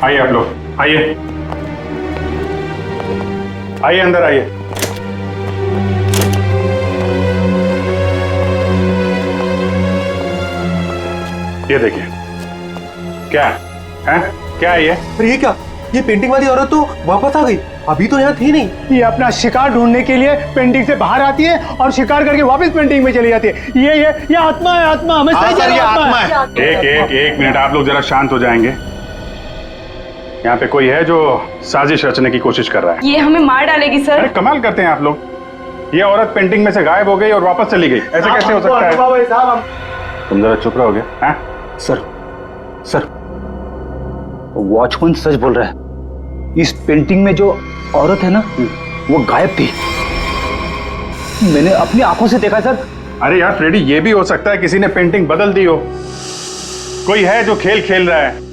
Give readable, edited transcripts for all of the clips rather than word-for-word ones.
आइए आप लोग, आइए आइए, अंदर आइए। ये देखिए, क्या है? क्या है ये? अरे ये क्या? ये पेंटिंग वाली औरत तो वापस आ गई, अभी तो यहाँ थी नहीं। ये अपना शिकार ढूंढने के लिए पेंटिंग से बाहर आती है और शिकार करके वापस पेंटिंग में चली जाती है। ये आत्मा है, आत्मा। मैं सही कह रहा हूं, आत्मा है। एक मिनट, आप लोग जरा शांत हो जाएंगे। यहाँ पे कोई है जो साजिश रचने की कोशिश कर रहा है। ये हमें मार डालेगी सर। अरे कमाल करते हैं आप लोग। ये औरत पेंटिंग में से गायब हो गई और वापस चली गई, ऐसे कैसे हो सकता है? तुम जरा चुप रहोगे? हैं? सर, वॉचमैन सच बोल रहा है। इस पेंटिंग में जो औरत है ना, वो गायब थी। मैंने अपनी आंखों से देखा सर। अरे यार फ्रेडी, ये भी हो सकता है किसी ने पेंटिंग बदल दी हो। कोई है जो खेल खेल रहा है,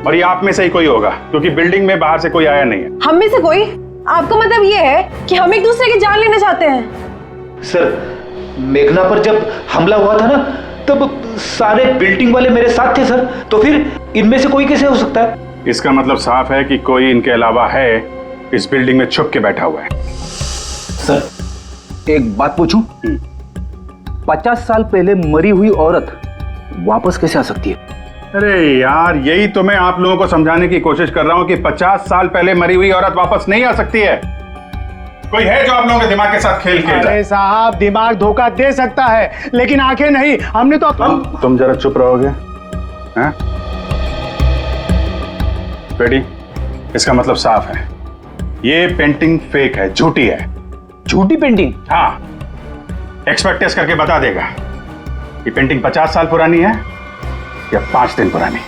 और ये आप में से ही कोई होगा, क्योंकि बिल्डिंग में बाहर से कोई आया नहीं है। हम में से कोई? आपका मतलब ये है कि हम एक दूसरे की जान लेना चाहते हैं? सर, मेघना पर जब हमला हुआ था ना, तब सारे बिल्डिंग वाले मेरे साथ थे सर। तो फिर इनमें से कोई कैसे हो सकता है? इसका मतलब साफ है कि कोई इनके अलावा है, इस बिल्डिंग में छुप के बैठा हुआ है। सर, एक बात पूछूं? 50 साल पहले मरी हुई औरत वापस कैसे आ सकती है? अरे यार, यही तो मैं आप लोगों को समझाने की कोशिश कर रहा हूं कि 50 साल पहले मरी हुई औरत वापस नहीं आ सकती है। कोई है जो आप लोगों के दिमाग के साथ खेल खेल रहा है? अरे साहब, दिमाग धोखा दे सकता है, लेकिन आंखें नहीं। हमने तो तुम जरा चुप रहोगे? हैं? फ्रेडी, इसका मतलब साफ है, ये पेंटिंग फेक है, झूठी है। झूठी पेंटिंग? हाँ, एक्सपर्ट टेस्ट करके बता देगा ये पेंटिंग 50 साल पुरानी है या 5 दिन पुरानी।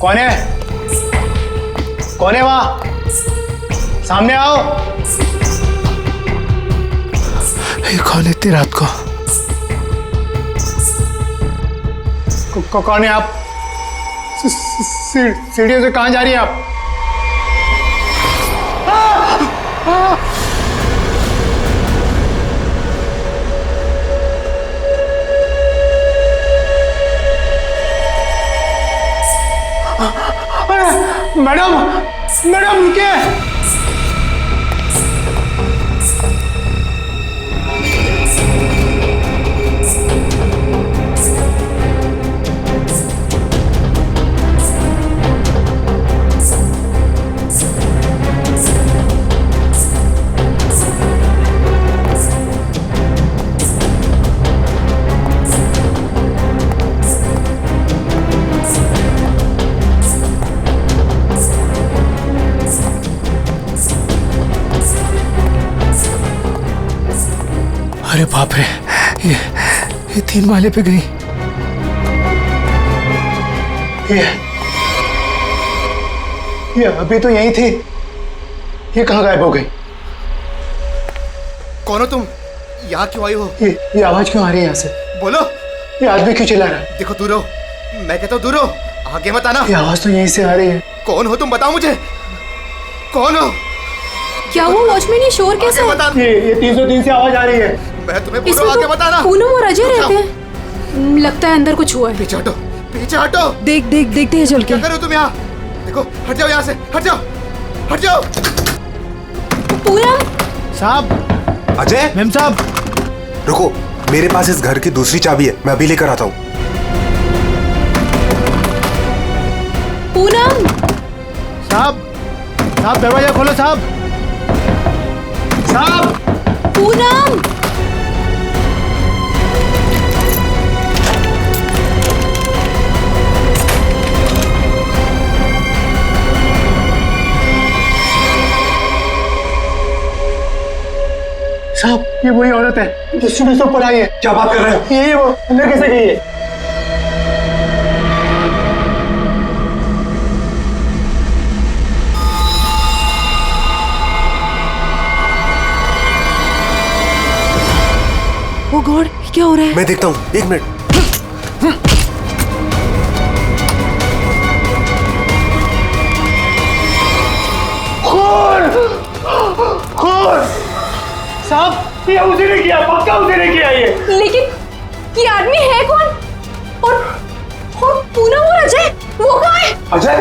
कौन है? कौन है वहां? सामने आओ। ये कौन है इतनी रात को? कौन है आप? सीढ़ियों से कहां जा रही हैं आप? मैडम, मैडम रुकिए। अरे बाप रे, ये 3 माले पे गई। ये अभी तो यही थी, ये कहाँ गायब हो गई? कौन हो तुम? यहाँ क्यों आई हो? ये आवाज क्यों आ रही है यहाँ से? बोलो। ये आदमी क्यों चिल्ला रहा है? देखो, दूर हो। मैं कहता हूँ दूर हो, आगे मत आना। ये आवाज तो यहीं से आ रही है। कौन हो तुम? बताओ मुझे, कौन हो? क्या वो वॉचमैन, ये शोर कैसा है? बता। ये 303 से आवाज आ रही है। मैं तुम्हें बोल रहा हूँ, आगे मत आना। पूनम और अजय रहते हैं। लगता है अंदर कुछ हुआ है। पीछे पीछे हटो। देखते हैं चल के। क्या कर रहे हो तुम यहाँ? देखो, हट जाओ यहाँ से, हट जाओ, हट जाओ। पूनम साहब, अजय, मेम साहब, रुको, मेरे पास इस घर की दूसरी चाबी है, मैं अभी लेकर आता हूँ। पूनम। साहब, साहब दरवाजा खोलो साहब। साहब, पूनम। साहब ये वही औरत है जो सीढ़ी से ऊपर आई है। क्या बात कर रहे हो? यही वो अंदर कैसे गई है? ओ गॉड, क्या हो रहा है? मैं देखता हूँ, 1 मिनट। साहब ये उसी ने किया, पक्का उसी ने किया ये। लेकिन ये आदमी है कौन? और पूनम और अजय, वो कहाँ है? अजय,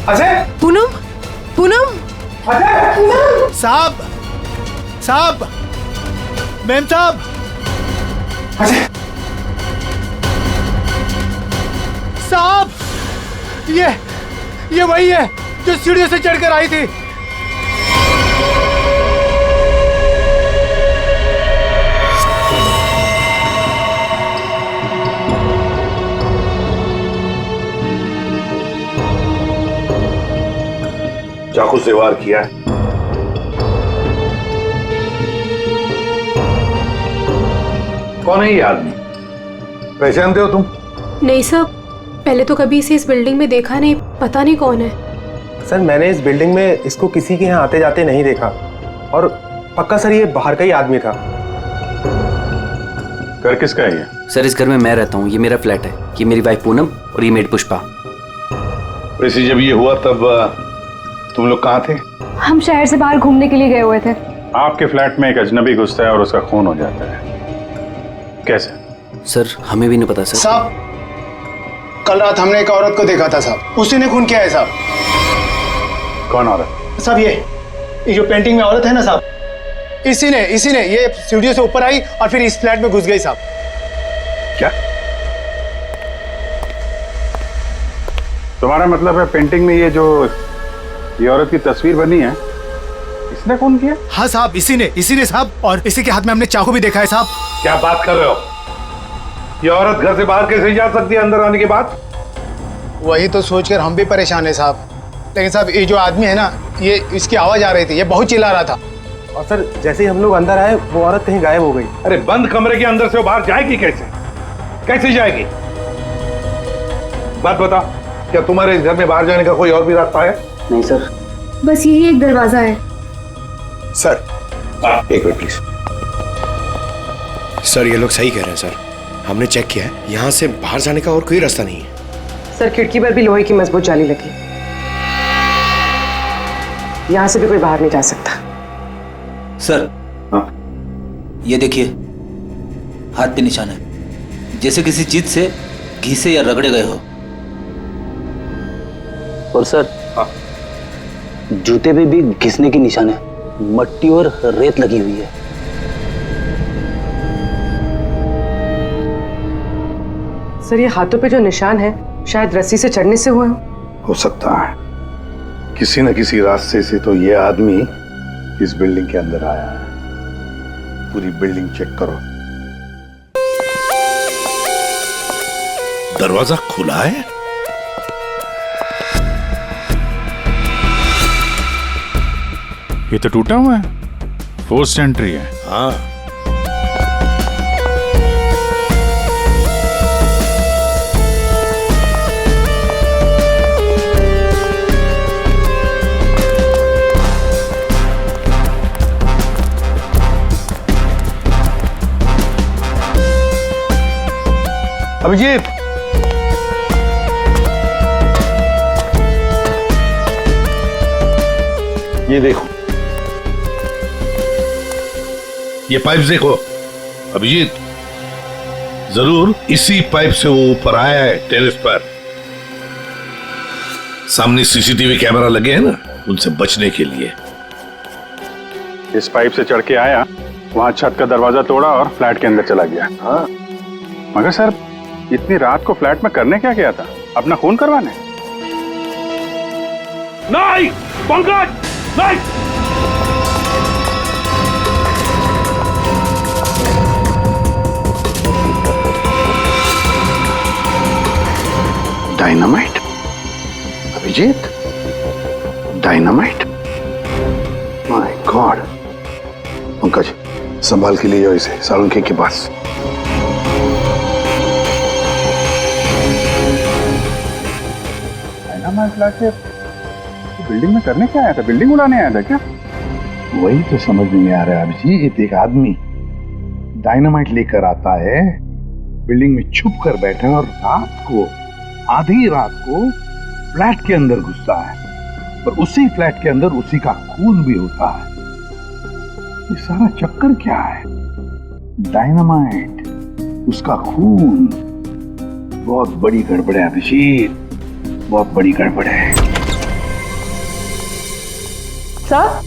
अजय, पूनम, पूनम, अजय, पूनम। साहब, साहब, मैम साहब, अजय, साहब, ये वही है जो सीढ़ियों से चढ़कर आई थी। चाकू से वार किया है। कौन है ये आदमी? पहचानते हो तुम? नहीं सर, पहले तो कभी इसे इस बिल्डिंग में देखा नहीं, पता नहीं कौन है। सर मैंने इस बिल्डिंग में इसको किसी के यहाँ आते जाते नहीं देखा, और पक्का सर ये बाहर का ही आदमी था। घर किसका है ये? सर इस घर में मैं रहता हूँ, ये मेरा फ्लैट है, ये मेरी वाइफ पूनम और ये मेड पुष्पा। वैसे जब ये हुआ तब तुम लोग कहाँ थे? हम शहर से बाहर घूमने के लिए गए हुए थे। आपके फ्लैट में एक अजनबी घुसता है और उसका खून हो जाता है, कैसे? सर हमें भी नहीं पता सर। साहब, कल रात हमने एक औरत को देखा था साहब, उसी ने खून किया है साहब। कौन औरत? साहब ये जो पेंटिंग में औरत है ना साहब, इसी ने ये सीढ़ियों से ऊपर आई और फिर इस फ्लैट में घुस गई साहब। क्या? तुम्हारा मतलब है पेंटिंग में ये औरत की तस्वीर बनी है, इसने खून किया? हाँ साहब, इसी ने साहब, और इसी के हाथ में हमने चाकू भी देखा है साहब। क्या बात कर रहे हो? ये औरत घर से बाहर कैसे जा सकती है अंदर आने के बाद? वही तो सोचकर हम भी परेशान है साहब। लेकिन साहब ये जो आदमी है ना, ये इसकी आवाज आ रही थी, ये बहुत चिल्ला रहा था। और सर जैसे ही हम लोग अंदर आए वो औरत कहीं गायब हो गई। अरे बंद कमरे के अंदर से वो बाहर जाएगी कैसे? कैसे जाएगी? बात बताओ, क्या तुम्हारे इस घर में बाहर जाने का कोई और भी रास्ता है? नहीं सर, बस यही एक दरवाजा है। सर, एक मिनट प्लीज। सर ये लोग सही कह रहे हैं सर, हमने चेक किया है, यहाँ से बाहर जाने का और कोई रास्ता नहीं है। सर खिड़की पर भी लोहे की मजबूत जाली लगी, यहाँ से भी कोई बाहर नहीं जा सकता। सर ये देखिए, हाथ पे निशान है, जैसे किसी चीज से घिसे या रगड़े गए हो। और सर जूते पे भी घिसने की निशान है, मट्टी और रेत लगी हुई है। सर ये हाथों पे जो निशान है शायद रस्सी से चढ़ने से हुए हो सकता है, किसी न किसी रास्ते से तो ये आदमी इस बिल्डिंग के अंदर आया है। पूरी बिल्डिंग चेक करो। दरवाजा खुला है? ये तो टूटा हुआ है, फोर्स्ड एंट्री है। हाँ, अभिजीत, ये देखो, ये पाइप देखो। अभिजीत, जरूर इसी पाइप से वो ऊपर आया है टेरेस पर। सामने सीसीटीवी कैमरा लगे हैं ना, उनसे बचने के लिए। इस पाइप से चढ़ के आया, वहां छत का दरवाजा तोड़ा और फ्लैट के अंदर चला गया। हाँ, मगर सर इतनी रात को फ्लैट में करने क्या गया था? अपना खून करवाने? नहीं पंकज, नहीं। Dynamite? Abhijeet, dynamite? My god. Pankaj, संभाल के ले जाओ इसे सालुंखे के पास। डायनामाइट लाके बिल्डिंग में करने क्या आया था? बिल्डिंग उड़ाने आया था क्या? वही तो समझ नहीं आ रहा है अभिजीत। एक आदमी डायनामाइट लेकर आता है, बिल्डिंग में छुप कर बैठा है और रात को, आधी रात को फ्लैट के अंदर घुसता है, और उसी फ्लैट के अंदर उसी का खून भी होता है। ये सारा चक्कर क्या है? डायनामाइट, उसका खून। बहुत बड़ी गड़बड़ है अभिजीत, बहुत बड़ी गड़बड़ है। सर?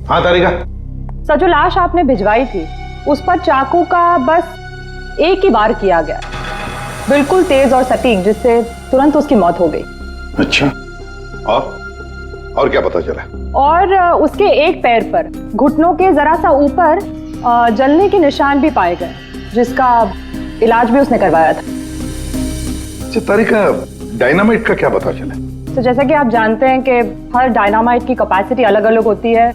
हाँ तारिका। सर, जो लाश आपने भिजवाई थी उस पर चाकू का बस एक ही वार किया गया, बिल्कुल तेज और सटीक, जिससे तुरंत उसकी मौत हो गई। अच्छा, और क्या पता चला? और उसके एक पैर पर घुटनों के जरा सा ऊपर जलने के निशान भी पाए गए, जिसका इलाज भी उसने करवाया था। अच्छा तारिका, डायनामाइट का क्या पता चला? तो जैसा कि आप जानते हैं कि हर डायनामाइट की कैपेसिटी अलग अलग होती है,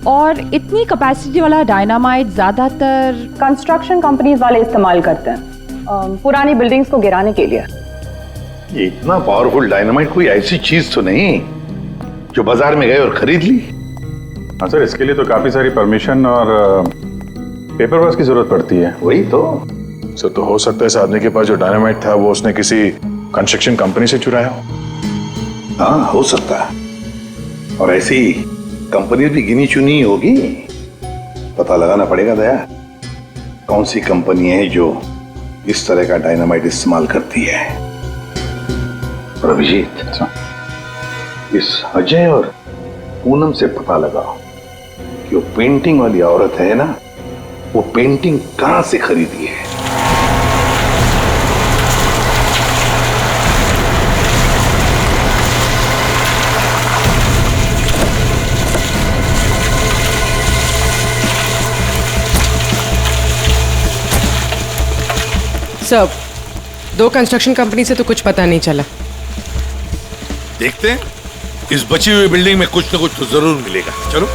और इतनी कैपेसिटी वाला डायनामाइट ज्यादातर कंस्ट्रक्शन कंपनीज वाले इस्तेमाल करते हैं पुरानी बिल्डिंग्स को गिराने के लिए। ये इतना पावरफुल डायनामाइट कोई ऐसी चीज तो नहीं जो बाजार में गए और खरीद ली? हाँ सर, इसके लिए तो काफी सारी परमिशन और पेपर वर्क की जरूरत पड़ती है। वही तो सर, तो हो सकता है इस आदमी के पास जो डायनामाइट था वो उसने किसी कंस्ट्रक्शन कंपनी से चुराया हो। हाँ, हो सकता है। और ऐसी कंपनी भी गिनी चुनी होगी, पता लगाना पड़ेगा दया, कौन सी कंपनी है जो इस तरह का डायनामाइट इस्तेमाल करती है। और अभिजीत, इस अजय और पूनम से पता लगाओ कि वो पेंटिंग वाली औरत है ना, वो पेंटिंग कहां से खरीदी है। सब 2 कंस्ट्रक्शन कंपनी से तो कुछ पता नहीं चला। देखते हैं, इस बची हुई बिल्डिंग में कुछ न कुछ तो जरूर मिलेगा। चलो।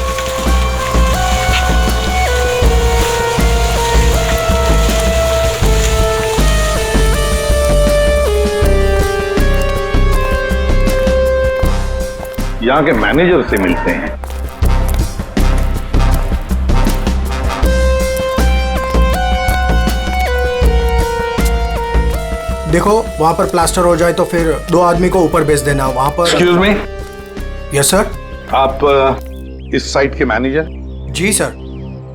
यहाँ के मैनेजर से मिलते हैं। देखो, वहाँ पर प्लास्टर हो जाए तो फिर 2 आदमी को ऊपर भेज देना। वहाँ पर। Excuse me. Yes sir. आप इस साइट के मैनेजर? जी सर।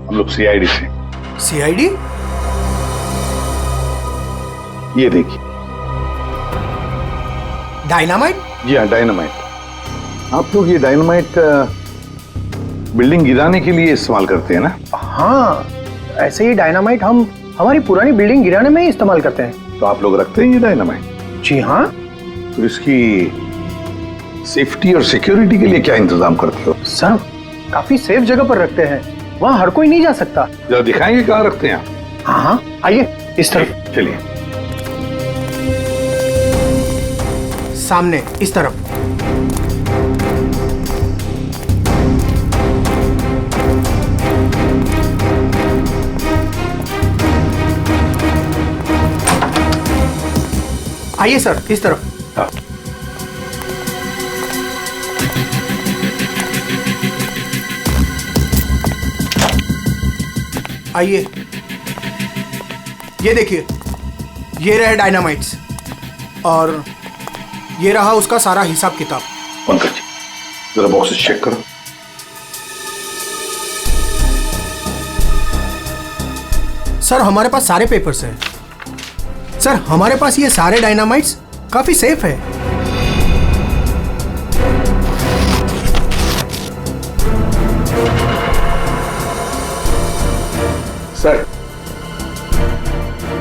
हम लोग सीआईडी से। सीआईडी? ये देखिए। डायनामाइट? जी हाँ, डायनामाइट। आप लोग ये डायनामाइट बिल्डिंग गिराने के लिए इस्तेमाल करते हैं ना? हाँ, ऐसे ही डायनामाइट हम हमारी पुरानी बिल्डिंग गिराने में ही इस्तेमाल करते हैं। तो आप लोग रखते हैं ये डायनामाइट? जी हाँ। तो इसकी सेफ्टी और सिक्योरिटी के लिए क्या इंतजाम करते हो? सर, काफी सेफ जगह पर रखते हैं, वहाँ हर कोई नहीं जा सकता। जरा दिखाएंगे कहाँ रखते हैं आप? हाँ हाँ, आइए इस तरफ। चलिए। सामने इस तरफ। आइए सर, इस तरफ। हाँ। आइए, ये देखिए, ये रहे डायनामाइट्स और ये रहा उसका सारा हिसाब किताब। पंकज जी, जरा बॉक्सेस चेक करो। सर, हमारे पास सारे पेपर्स हैं। सर हमारे पास ये सारे डायनामाइट्स काफी सेफ है। सर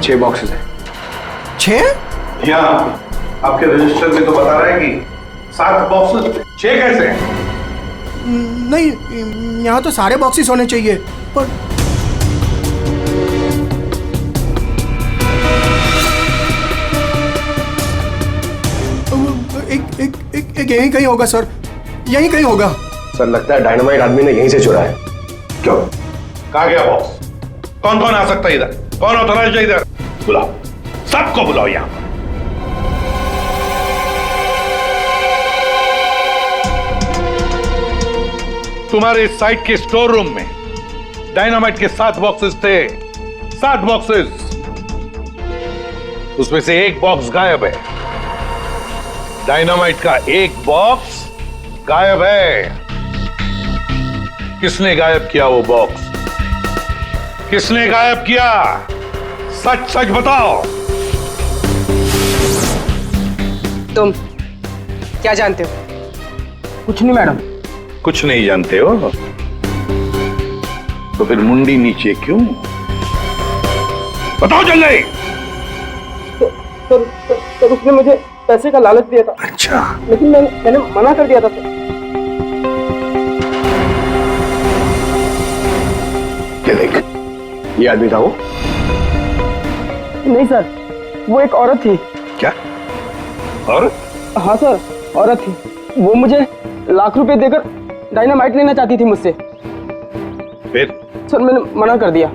6 बॉक्सेस हैं। 6? यहाँ आपके रजिस्टर में तो बता रहा है कि 7 बॉक्सेस। 6 कैसे? नहीं, यहाँ तो सारे बॉक्सेस होने चाहिए, पर एक यहीं कहीं होगा सर, यहीं कहीं होगा। सर लगता है डायनामाइट आदमी ने यहीं से चुराया है। क्यों? कहाँ गया बॉक्स? कौन कौन आ सकता है इधर? कौन ऑथराइज्ड है इधर? बुलाओ, सबको बुलाओ यहां पर। तुम्हारे साइट के स्टोर रूम में डायनामाइट के 7 बॉक्सेस थे। 7 बॉक्सेस, उसमें से 1 बॉक्स गायब है। डायनामाइट का 1 बॉक्स गायब है। किसने गायब किया वो बॉक्स? किसने गायब किया? सच सच बताओ। तुम क्या जानते हो? कुछ नहीं मैडम। कुछ नहीं जानते हो तो फिर मुंडी नीचे क्यों? बताओ जल्दी। सर उसने मुझे पैसे का लालच दिया था। अच्छा, लेकिन मैंने मना कर दिया था सर। ये देख, ये आदमी था वो? नहीं सर, वो एक औरत थी। क्या? और? हाँ सर, औरत थी। वो मुझे लाख रुपए देकर डायनामाइट लेना चाहती थी मुझसे। फिर? सर मैंने मना कर दिया।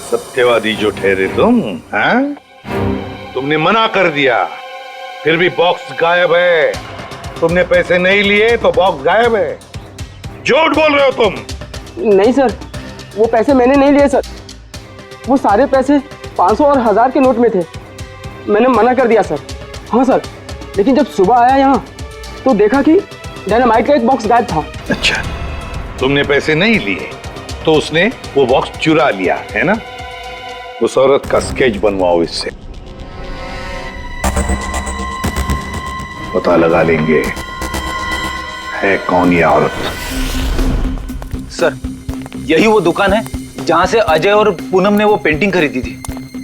सत्यवादी जो ठहरे तुम, हाँ? तुमने मना कर दिया, फिर भी बॉक्स गायब है। तुमने पैसे नहीं लिए तो बॉक्स गायब है। झूठ बोल रहे हो तुम। नहीं सर, वो पैसे मैंने नहीं लिए सर। वो सारे पैसे 500 और 1000 के नोट में थे। मैंने मना कर दिया सर। हाँ सर, लेकिन जब सुबह आया यहाँ तो देखा कि डायनामाइट का एक बॉक्स गायब था। अच्छा, तुमने पैसे नहीं लिए तो उसने वो बॉक्स चुरा लिया है ना? उस औरत का स्केच बनवाओ इससे, पता लगा लेंगे है कौन ये औरत। सर यही वो दुकान है जहां से अजय और पूनम ने वो पेंटिंग खरीदी थी।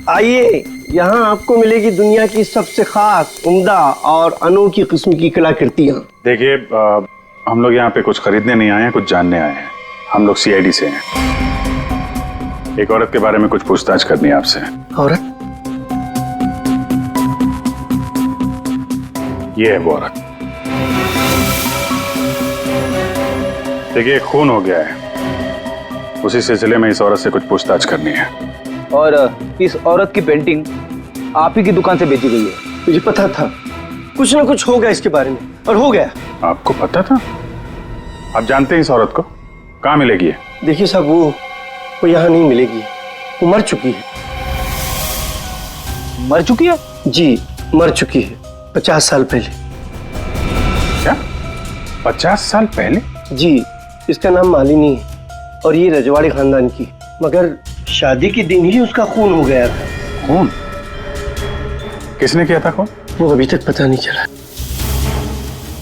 आइए, यहाँ आपको मिलेगी दुनिया की सबसे खास, उम्दा और अनोखी किस्म की कलाकृतियाँ। देखिए, हम लोग यहाँ पे कुछ खरीदने नहीं आए हैं, कुछ जानने आए हैं। हम लोग CID से हैं। एक औरत के बारे में कुछ पूछताछ करनी है आपसे। औरत? ये है वो औरत। देखिए, खून हो गया है, उसी सिलसिले में इस औरत से कुछ पूछताछ करनी है। और इस औरत की पेंटिंग आप ही की दुकान से बेची गई है। मुझे पता था कुछ ना कुछ होगा इसके बारे में, और हो गया। आपको पता था? आप जानते हैं इस औरत को? कहाँ मिलेगी है? देखिए साहब, वो यहाँ नहीं मिलेगी। वो मर चुकी है। मर चुकी है? जी, मर चुकी है 50 साल पहले। क्या? 50 साल पहले? जी, इसका नाम मालिनी है और ये रजवाड़ी खानदान की, मगर शादी के दिन ही उसका खून हो गया था। खून? किसने किया था खून? वो अभी तक पता नहीं चला।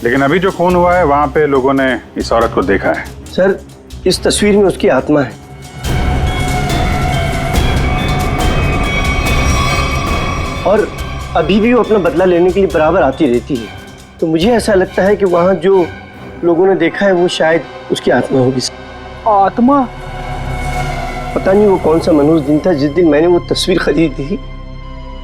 लेकिन अभी जो खून हुआ है वहां पे लोगों ने इस औरत को देखा है। सर, इस तस्वीर में उसकी आत्मा है। और अभी भी वो अपना बदला लेने के लिए बराबर आती रहती है। तो मुझे ऐसा लगता है कि वहां जो लोगों ने देखा है वो शायद उसकी आत्मा होगी। आत्मा? पता नहीं वो कौन सा मनहूस दिन था जिस दिन मैंने वो तस्वीर खरीदी थी।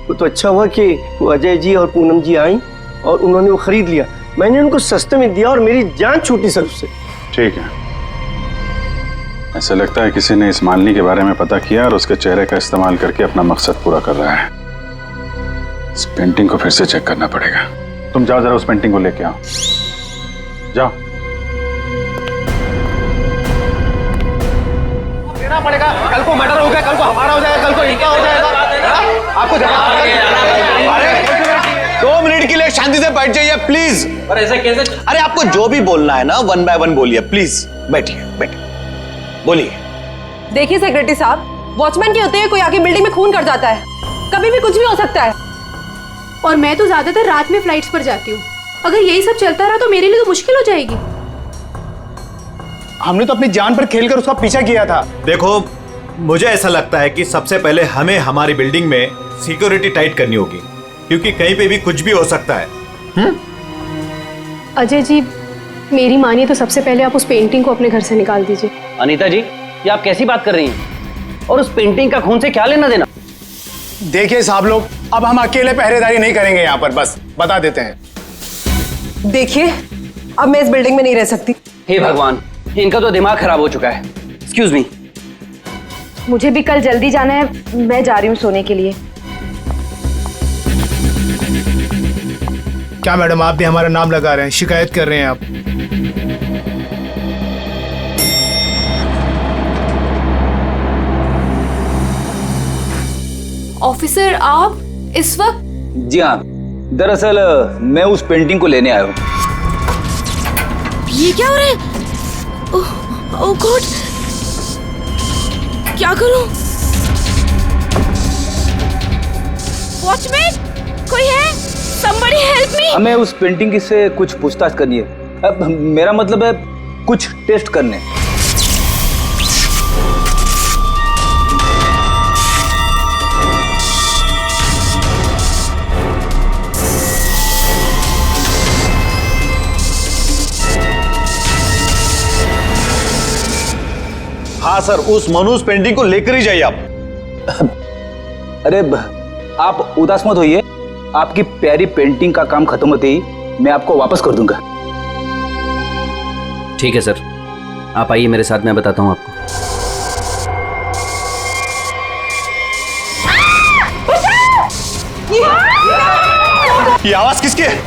वो तो अच्छा हुआ कि वो अजय जी और पूनम जी आई और उन्होंने वो खरीद लिया। मैंने उनको सस्ते में दिया और मेरी जान छूटी सर उससे। ठीक है, ऐसा लगता है किसी ने इस मालिनी के बारे में पता किया और उसके चेहरे का इस्तेमाल करके अपना मकसद पूरा कर रहा है। इस पेंटिंग को फिर से चेक करना पड़ेगा। तुम जाओ जरा उस पेंटिंग को लेके आओ, जाओ। देना पड़ेगा। कल को मर्डर हो गया, कल को हमारा हो जाएगा, कल को इनका हो जाएगा। आपको अरे 2 मिनट के लिए शांति से बैठ जाइए प्लीज। पर ऐसा कैसे? अरे आपको जो भी बोलना है ना 1 बाय 1 बोलिए प्लीज। बैठिए बैठिए, बोलिए। देखिए सेक्रेटरी साहब, वॉचमैन के होते हुए कोई आके बिल्डिंग में खून कर जाता है, कभी भी कुछ भी हो सकता है। और मैं तो ज्यादातर रात में फ्लाइट्स पर जाती हूँ। अगर यही सब चलता रहा तो मेरे लिए तो मुश्किल हो जाएगी। हमने तो अपनी जान पर खेलकर उसका पीछा किया था। देखो, मुझे ऐसा लगता है कि सबसे पहले हमें हमारी बिल्डिंग में सिक्योरिटी टाइट करनी होगी, क्योंकि कहीं पे भी कुछ भी हो सकता है। अजय जी, मेरी मानिए तो सबसे पहले आप उस पेंटिंग को अपने घर से निकाल दीजिए। अनीता जी, ये आप कैसी बात कर रही हैं? और उस पेंटिंग का खून से क्या लेना देना? देखिए साहब लोग, अब हम अकेले पहरेदारी नहीं करेंगे यहाँ पर, बस बता देते हैं। देखिए, अब मैं इस बिल्डिंग में नहीं रह सकती। हे भगवान, इनका तो दिमाग खराब हो चुका है। Excuse me. मुझे भी कल जल्दी जाना है, मैं जा रही हूँ सोने के लिए। क्या मैडम, आप भी हमारा नाम लगा रहे हैं, शिकायत कर रहे हैं आप? ऑफिसर, आप इस वक्त? जी हाँ, दरअसल मैं उस पेंटिंग को लेने आया हूँ। ये क्या हो रहा है? ओह गॉड, क्या करूं? वॉचमैन, कोई है? Somebody help me! हमें उस पेंटिंग से कुछ पूछताछ करनी है। अब मेरा मतलब है कुछ टेस्ट करने। हाँ सर, उस मनुष्य पेंटिंग को लेकर ही जाइए आप। अरे आप उदास मत होइए, आपकी प्यारी पेंटिंग का काम खत्म होते ही मैं आपको वापस कर दूंगा। ठीक है सर, आप आइए मेरे साथ, मैं बताता हूँ आपको। ये आवाज किसकी है?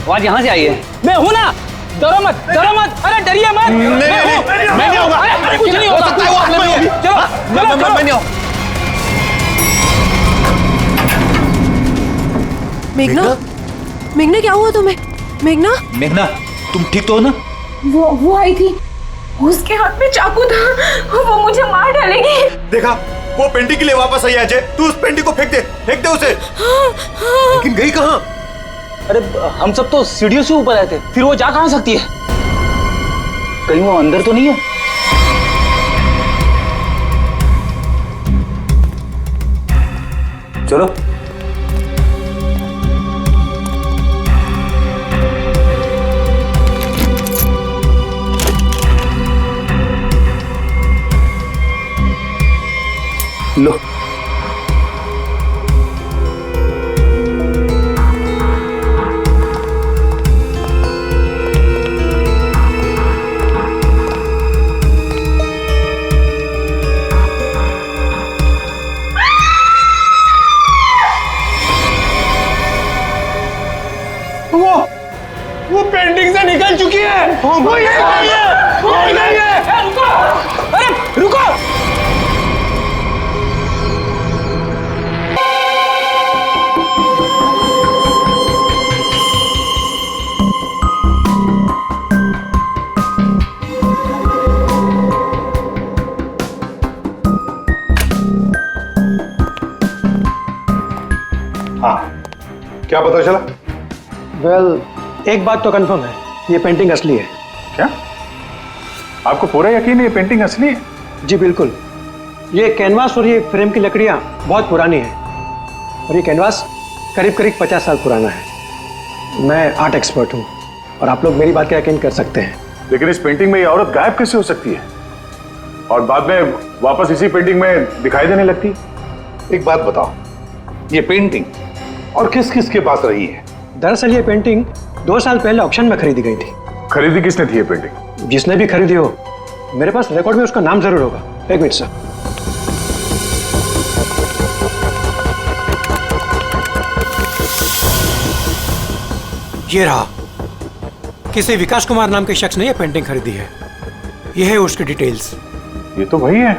आवाज यहाँ से आई है। मैं हूँ ना, डरो मत, डरो मत, अरे डरिए मत। मैं नहीं होगा। अरे कुछ नहीं हो सकता है, चलो मैं नहीं हूँ। मेघना, मेघना क्या हुआ तुम्हें? मेघना, मेघना, तुम ठीक तो हो ना? वो आई थी, उसके हाथ में चाकू था, वो मुझे मार डालेगी। देखा, वो पेंटिंग के लिए वापस आई। अजय, तू उस पेंटिंग को फेंक दे उसे। लेकिन गई कहाँ? अरे हम सब तो सीढ़ियों से ऊपर आए थे, फिर वो जा कहाँ सकती है? कहीं वो अंदर तो नहीं है? चलो। लो, वो पेंटिंग से निकल चुकी है। वो ये गई है, वो ये गई है। रुको, अरे रुको। हाँ, क्या पता चला? वेल, एक बात तो कंफर्म है, ये पेंटिंग असली है। क्या? आपको पूरा यकीन है ये पेंटिंग असली है? जी बिल्कुल। ये कैनवास और ये फ्रेम की लकड़ियाँ बहुत पुरानी है, और ये कैनवास करीब करीब 50 साल पुराना है। मैं आर्ट एक्सपर्ट हूँ और आप लोग मेरी बात का यकीन कर सकते हैं। लेकिन इस पेंटिंग में ये औरत गायब कैसे हो सकती है और बाद में वापस इसी पेंटिंग में दिखाई देने लगती? एक बात बताओ, ये पेंटिंग और किस किस के पास रही है? दरअसल ये पेंटिंग 2 साल पहले ऑक्शन में खरीदी गई थी। खरीदी किसने थी ये पेंटिंग? जिसने भी खरीदी हो, मेरे पास रिकॉर्ड में उसका नाम जरूर होगा। एक मिनट सर। ये रहा, किसी विकास कुमार नाम के शख्स ने यह पेंटिंग खरीदी है। यह है उसकी डिटेल्स। ये तो वही है,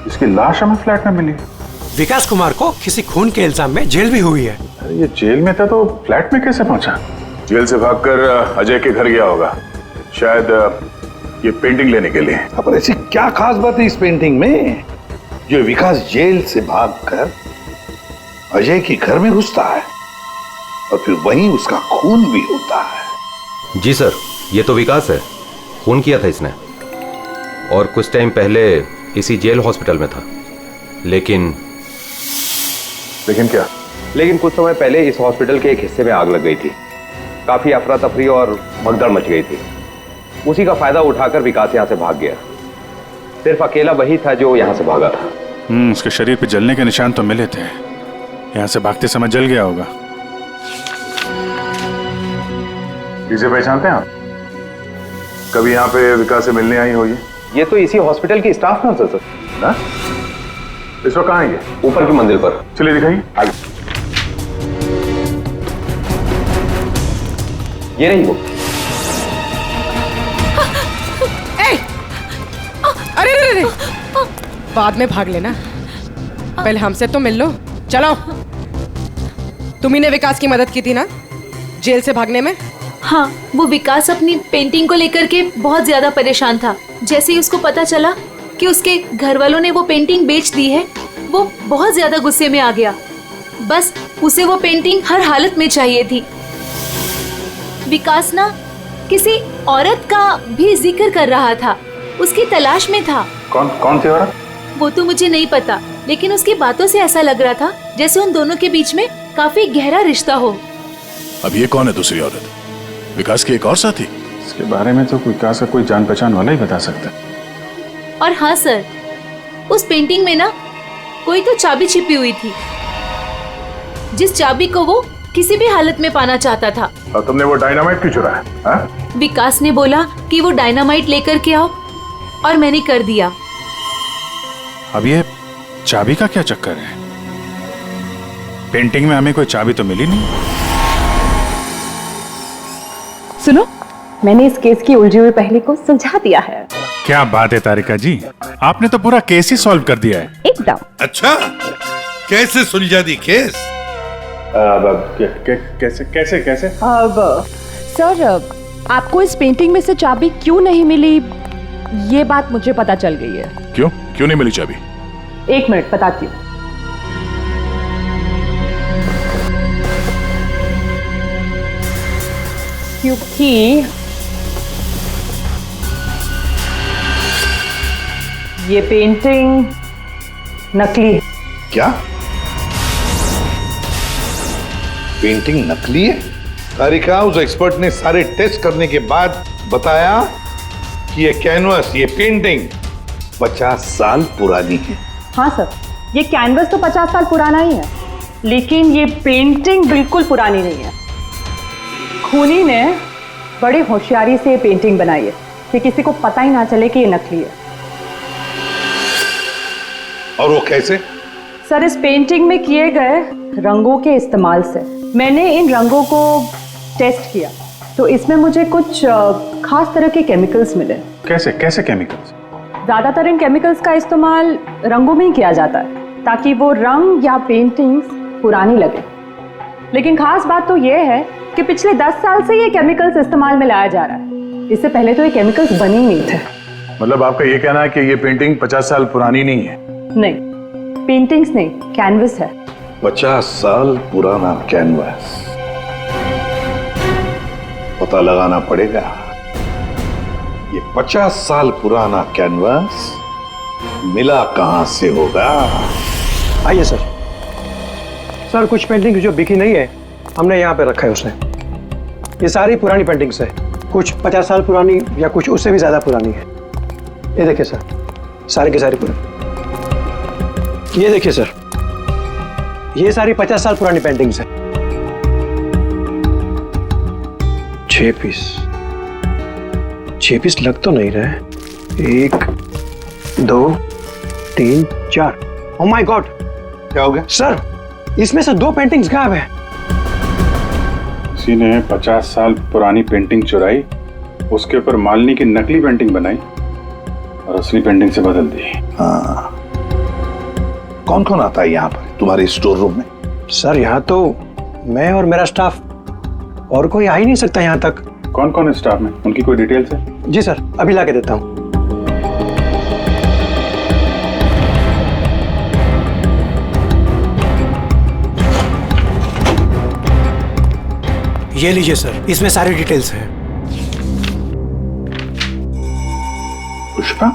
इसकी लाश हमें फ्लैट में मिली। विकास कुमार को किसी खून के इल्जाम में जेल भी हुई है। अरे ये जेल में था तो फ्लैट में कैसे पहुंचा? जेल से भागकर अजय के घर गया होगा, शायद ये पेंटिंग लेने के लिए। पर ऐसी क्या खास बात है इस पेंटिंग में जो विकास जेल से भागकर अजय के घर में घुसता है और फिर वहीं उसका खून भी होता है? जी सर, ये तो विकास है, खून किया था इसने और कुछ टाइम पहले इसी जेल हॉस्पिटल में था। लेकिन क्या? लेकिन कुछ समय पहले इस हॉस्पिटल के एक हिस्से में आग लग गई थी। काफी अफरा तफरी और भगदड़ मच गई थी। उसी का फायदा उठाकर विकास यहाँ से भाग गया। सिर्फ अकेला वही था जो यहाँ से भागा था। उसके शरीर पे जलने के निशान तो मिले थे, यहाँ से भागते समय जल गया होगा। इसे पहचानते हैं आप? कभी यहाँ पे विकास से मिलने आई हो? ये तो इसी हॉस्पिटल की स्टाफ नर्स है सर। ना? इस वक्त कहाँ है ये? ऊपर की मंजिल पर। चलिए दिखाइए। आगे। ये रही वो। अरे रे रे, बाद में भाग लेना, पहले हमसे तो मिल लो। चलो, तुम्ही ने विकास की मदद की थी ना जेल से भागने में? हाँ, वो विकास अपनी पेंटिंग को लेकर के बहुत ज्यादा परेशान था। जैसे ही उसको पता चला कि उसके घर वालों ने वो पेंटिंग बेच दी है, वो बहुत ज्यादा गुस्से में आ गया। बस उसे वो पेंटिंग हर हालत में चाहिए थी। विकास ना किसी औरत का भी जिक्र कर रहा था, उसकी तलाश में था। कौन सी औरत? वो तो मुझे नहीं पता, लेकिन उसकी बातों से ऐसा लग रहा था जैसे उन दोनों के बीच में काफी गहरा रिश्ता हो। अब ये कौन है दूसरी औरत? विकास की एक और साथी? इसके बारे में तो विकास का कोई जान पहचान वाला ही बता सकता है। और हाँ सर, उस पेंटिंग में ना कोई तो चाबी छिपी हुई थी, जिस चाबी को वो किसी भी हालत में पाना चाहता था। और तुमने वो डायनामाइट क्यों चुराया? हाँ? विकास ने बोला कि वो डायनामाइट लेकर के आओ और मैंने कर दिया। अब ये चाबी का क्या चक्कर है? पेंटिंग में हमें कोई चाबी तो मिली नहीं। सुनो, मैंने इस केस की उलझी हुई पहेली को सुलझा दिया है। क्या बात है तारिका जी, आपने तो पूरा केस ही सॉल्व कर दिया है। एकदम। अच्छा, कैसे सुलझा दी केस? कैसे? अब सर, आपको इस पेंटिंग में से चाबी क्यों नहीं मिली, ये बात मुझे पता चल गई है। क्यों नहीं मिली चाबी? 1 मिनट बताती हूँ। क्योंकि ये पेंटिंग नकली है। क्या? पेंटिंग नकली है? तारिका, उस एक्सपर्ट ने सारे टेस्ट करने के बाद बताया कि ये कैनवस, ये पेंटिंग 50 साल पुरानी है। हाँ सर, ये कैनवस तो 50 साल पुराना ही है, लेकिन ये पेंटिंग बिल्कुल पुरानी नहीं है। खूनी ने बड़ी होशियारी से ये पेंटिंग बनाई है कि किसी को पता ही ना चले कि ये नकली है। और वो कैसे? सर, इस पेंटिंग में किए गए रंगों के इस्तेमाल से मैंने इन रंगों को टेस्ट किया, तो इसमें मुझे कुछ खास तरह के केमिकल्स मिले। कैसे केमिकल्स? ज्यादातर इन केमिकल्स का इस्तेमाल रंगों में ही किया जाता है ताकि वो रंग या पेंटिंग्स पुरानी लगे। लेकिन खास बात तो ये है कि पिछले 10 साल से ये केमिकल्स इस्तेमाल में लाया जा रहा है। इससे पहले तो ये केमिकल्स बने ही नहीं थे। मतलब आपका ये कहना है कि ये पेंटिंग 50 साल पुरानी नहीं है? नहीं, पेंटिंग्स नहीं, कैनवस है। 50 साल पुराना कैनवस। पता लगाना पड़ेगा ये 50 साल पुराना कैनवस मिला कहां से होगा। आइए सर। सर, कुछ पेंटिंग जो बिकी नहीं है हमने यहाँ पे रखा है उसने। ये सारी पुरानी पेंटिंग्स है, कुछ 50 साल पुरानी या कुछ उससे भी ज्यादा पुरानी है। ये देखिए सर, सारे के सारे पुराने। ये देखिए सर, ये सारी 50 साल पुरानी पेंटिंग्स है। 6 पीस लग तो नहीं रहे। 1 2 3 4। ओह माय गॉड, क्या हो गया? सर, इसमें से 2 पेंटिंग्स गायब है। किसी ने 50 साल पुरानी पेंटिंग चुराई, उसके ऊपर मालिनी की नकली पेंटिंग बनाई और असली पेंटिंग से बदल दी। हाँ, कौन कौन आता है यहाँ पर तुम्हारे स्टोर रूम में? सर, यहाँ तो मैं और मेरा स्टाफ, और कोई आ ही नहीं सकता यहाँ तक। कौन कौन है स्टाफ में, उनकी कोई डिटेल्स है? जी सर, अभी ला के देता हूँ। ये लीजिए सर, इसमें सारी डिटेल्स हैं। पुष्पा,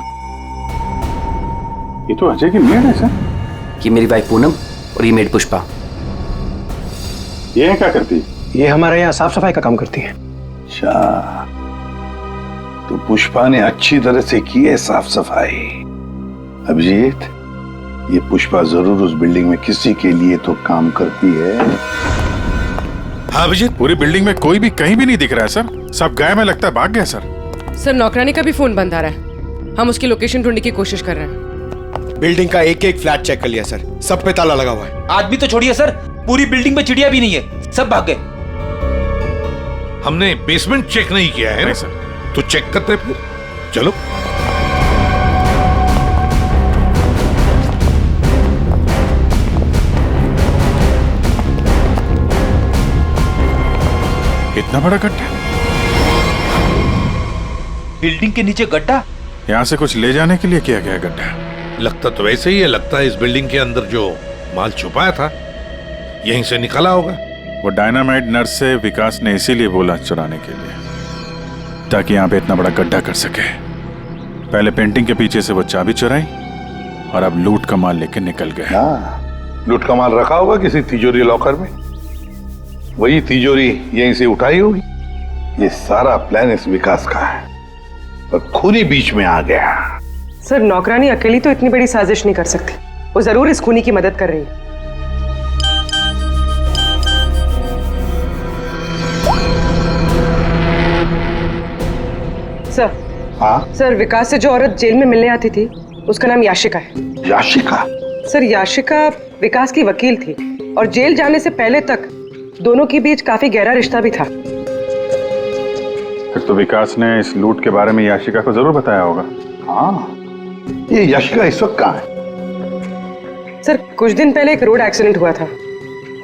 ये तो अजय की मेड है सर। ये मेरी वाइफ पूनम और ये मेड पुष्पा। ये क्या करती है? ये हमारे यहाँ साफ सफाई का काम करती है। अच्छा, तो पुष्पा ने अच्छी तरह से की है साफ सफाई। अभिजीत, ये पुष्पा जरूर उस बिल्डिंग में किसी के लिए तो काम करती है। हाँ अभिजीत, पूरी बिल्डिंग में कोई भी कहीं भी नहीं दिख रहा है सर। सब गायब है, लगता है भाग गया सर। सर नौकरानी का भी फोन बंद आ रहा है। हम उसकी लोकेशन ढूंढने की कोशिश कर रहे हैं। बिल्डिंग का एक एक फ्लैट चेक कर लिया सर, सब पे ताला लगा हुआ है। आदमी तो छोड़िए सर, पूरी बिल्डिंग में चिड़िया भी नहीं है, सब भाग गए। हमने बेसमेंट चेक नहीं किया है ना सर, तो चेक करते फिर। चलो इतना बड़ा गड्ढा, बिल्डिंग के नीचे गड्ढा। यहाँ से कुछ ले जाने के लिए किया गया गड्ढा। लगता तो वैसे ही है, लगता है इस बिल्डिंग के अंदर जो माल छुपाया था यहीं से निकला होगा। वो डायनामाइट नर्स से विकास ने इसीलिए बोला चुराने के लिए, ताकि यहाँ पे इतना बड़ा गड्ढा कर सके। पहले पेंटिंग के पीछे से वो चाबी चुराई और अब लूट का माल लेकर निकल गए। हाँ, लूट का माल रखा होगा किसी तिजोरी लॉकर में, वही तिजोरी यहीं से उठाई होगी। ये सारा प्लान इस विकास का है, पर खूनी बीच में आ गया। सर नौकरानी अकेली तो इतनी बड़ी साजिश नहीं कर सकती, वो जरूर इस खूनी की मदद कर रही है। सर, हाँ सर विकास से जो औरत जेल में मिलने आती थी उसका नाम याशिका है। याशिका? सर याशिका विकास की वकील थी और जेल जाने से पहले तक दोनों के बीच काफी गहरा रिश्ता भी था। फिर तो विकास ने इस लूट के बारे में याशिका को जरूर बताया होगा। हाँ, ये याशिका इस वक्त कहाँ है? सर कुछ दिन पहले एक रोड एक्सीडेंट हुआ था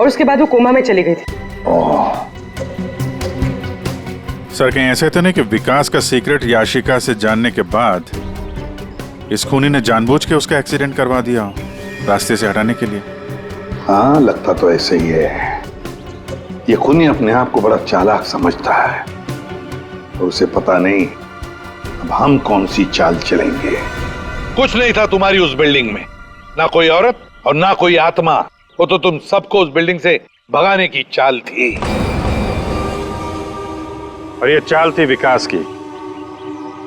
और उसके बाद वो कोमा में चली गई थी। सर कहीं ऐसे तो नहीं कि विकास का सीक्रेट याशिका से जानने के बाद इस खूनी ने जानबूझ के उसका एक्सीडेंट करवा दिया हो, रास्ते से हटाने के लिए? हाँ, लगता तो ऐसे ही है। ये खूनी अपने आप को बड़ा चालाक समझता है और उसे पता नहीं अब हम कौन सी चाल चलेंगे। कुछ नहीं था तुम्हारी उस बिल्डिंग में, ना कोई औरत और ना कोई आत्मा। वो तो तुम सबको उस बिल्डिंग से भगाने की चाल थी। और ये चाल थी विकास की।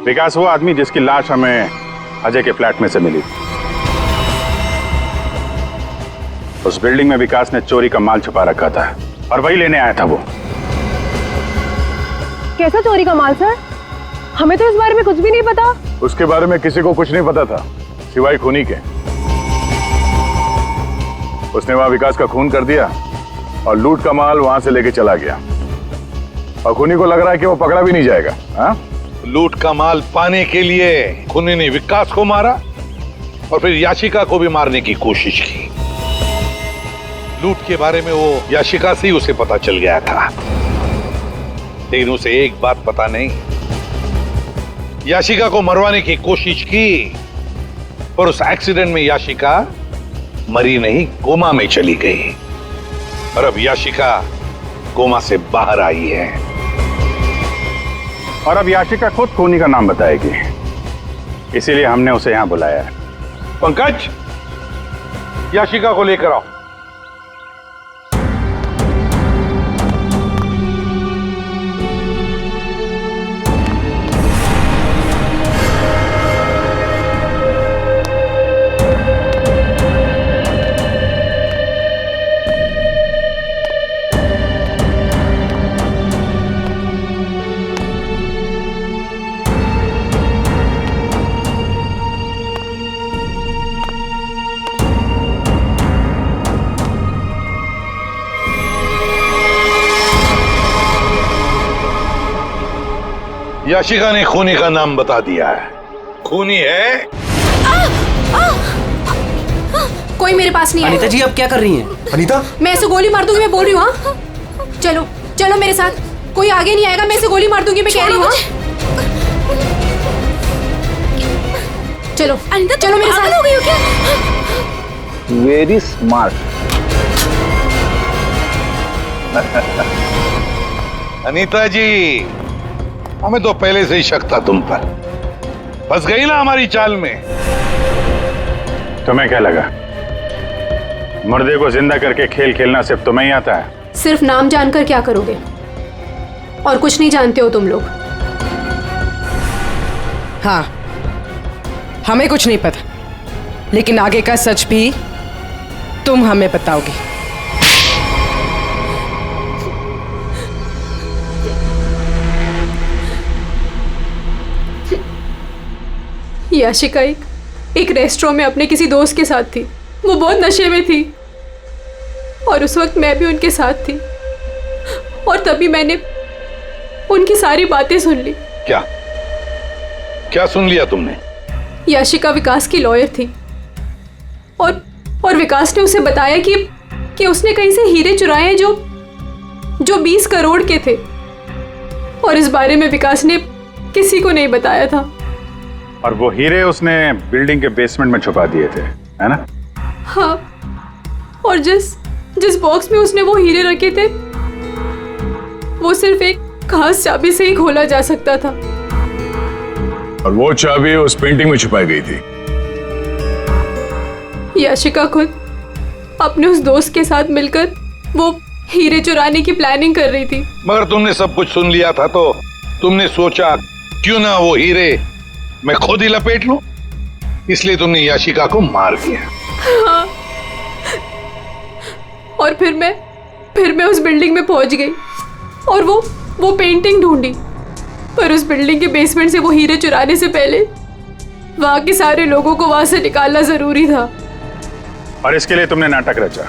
विकास वो आदमी जिसकी लाश हमें अजय के फ्लैट में से मिली। उस बिल्डिंग में विकास ने चोरी का माल छुपा रखा था और वही लेने आया था वो। कैसा चोरी का माल सर? हमें तो इस बारे में कुछ भी नहीं पता। उसके बारे में किसी को कुछ नहीं पता था सिवाय खूनी के। उसने वहां विकास का खून कर दिया और लूट का माल वहां से लेके चला गया, और खूनी को लग रहा है कि वो पकड़ा भी नहीं जाएगा। हाँ? लूट का माल पाने के लिए खूनी ने विकास को मारा और फिर याशिका को भी मारने की कोशिश की। लूट के बारे में वो याशिका से ही उसे पता चल गया था, लेकिन उसे एक बात पता नहीं, याशिका को मरवाने की कोशिश की, पर उस एक्सीडेंट में याशिका मरी नहीं, कोमा में चली गई। और अब याशिका कोमा से बाहर आई है और अब याशिका खुद खूनी का नाम बताएगी, इसीलिए हमने उसे यहां बुलाया है। पंकज, याशिका को लेकर आओ। याशिका ने खूनी का नाम बता दिया है। खूनी है। कोई मेरे पास नहीं है। अनीता जी, आप क्या कर रही हैं? अनीता, मैं ऐसे गोली मार दूंगी, मैं बोल रही हूँ। हाँ? चलो चलो मेरे साथ। कोई आगे नहीं आएगा, मैं इसे गोली मार दूंगी, मैं कह रही हूँ। चलो अनीता, चलो मेरे साथ। हो गई हो क्या? Very smart. अनीता जी, हमें तो पहले से ही शक था तुम पर। फंस गई ना हमारी चाल में। तुम्हें क्या लगा मुर्दे को जिंदा करके खेल खेलना सिर्फ तुम्हें ही आता है? सिर्फ नाम जानकर क्या करोगे? और कुछ नहीं जानते हो तुम लोग। हाँ, हमें कुछ नहीं पता, लेकिन आगे का सच भी तुम हमें बताओगे। याशिका एक रेस्टोरेंट में अपने किसी दोस्त के साथ थी। वो बहुत नशे में थी और उस वक्त मैं भी उनके साथ थी, और तभी मैंने उनकी सारी बातें सुन ली। क्या क्या सुन लिया तुमने? याशिका विकास की लॉयर थी और विकास ने उसे बताया कि उसने कहीं से हीरे चुराए हैं जो 20 करोड़ के थे, और इस बारे में विकास ने किसी को नहीं बताया था। और वो हीरे उसने बिल्डिंग के बेसमेंट में छुपा दिए थे, है ना? हाँ, और जिस बॉक्स में उसने वो हीरे रखे थे वो सिर्फ एक खास चाबी से ही खोला जा सकता था। और वो चाबी उस पेंटिंग में छुपाई गई थी। याशिका खुद अपने उस दोस्त के साथ मिलकर वो हीरे चुराने की प्लानिंग कर रही थी। मगर तुमने सब कुछ सुन लिया था तो तुमने सोचा क्यों ना वो हीरे मैं खुद ही लपेट लूं, इसलिए तुमने याशिका को मार दिया। हाँ। और फिर मैं उस बिल्डिंग में पहुंच गई और वो पेंटिंग ढूंढी, पर उस बिल्डिंग के बेसमेंट से वो हीरे चुराने से पहले वहां के सारे लोगों को वहां से निकालना जरूरी था। और इसके लिए तुमने नाटक रचा,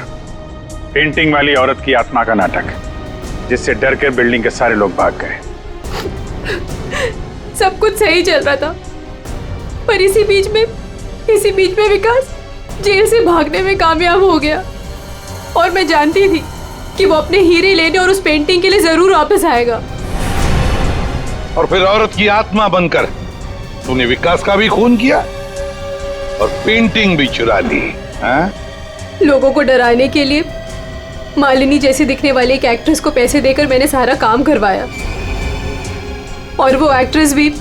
पेंटिंग वाली औरत की आत्मा का नाटक, जिससे डर के बिल्डिंग के सारे लोग भाग गए। सब कुछ सही चल रहा था, पर इसी बीच में विकास जेल से भागने में कामयाब हो गया, और मैं जानती थी कि वो अपने हीरे लेने और उस पेंटिंग के लिए जरूर वापस आएगा। और फिर औरत की आत्मा बनकर तूने विकास का भी खून किया और पेंटिंग भी चुरा ली। हाँ? लोगों को डराने के लिए मालिनी जैसी दिखने वाली एक एक्ट्रेस को पैसे देकर मैंने सारा काम करवाया, और वो एक्ट्रेस भी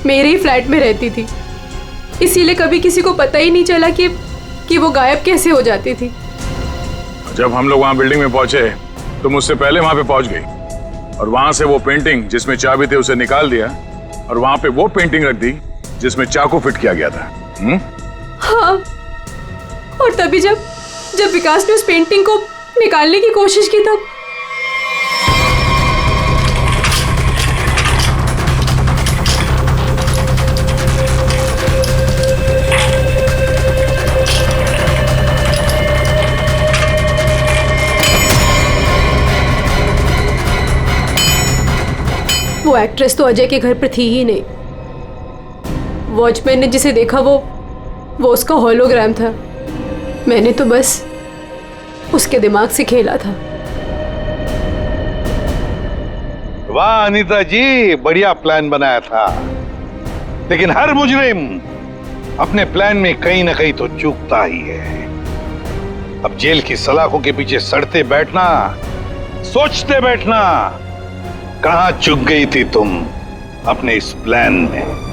मेरे ही फ्लैट में रहती थी, इसीलिए कभी किसी को पता ही नहीं चला कि वो गायब कैसे हो जाती थी। जब हम लोग वहां बिल्डिंग में पहुंचे तो मुझसे पहले वहां पे पहुंच गई, और वहां से वो पेंटिंग जिसमें चाबी थे उसे निकाल दिया, और वहां पे वो पेंटिंग रख दी जिसमें चाकू फिट किया गया था। हाँ, और तभी जब विकास ने उस पेंटिंग को निकालने की कोशिश की तब वो एक्ट्रेस तो अजय के घर पर थी ही नहीं। वॉचमैन ने जिसे देखा वो उसका होलोग्राम था। मैंने तो बस उसके दिमाग से खेला था। वाह अनीता जी, बढ़िया प्लान बनाया था, लेकिन हर मुजरिम अपने प्लान में कहीं ना कहीं तो चूकता ही है। अब जेल की सलाखों के पीछे सड़ते बैठना, सोचते बैठना, कहां चूक गई थी तुम अपने इस प्लान में?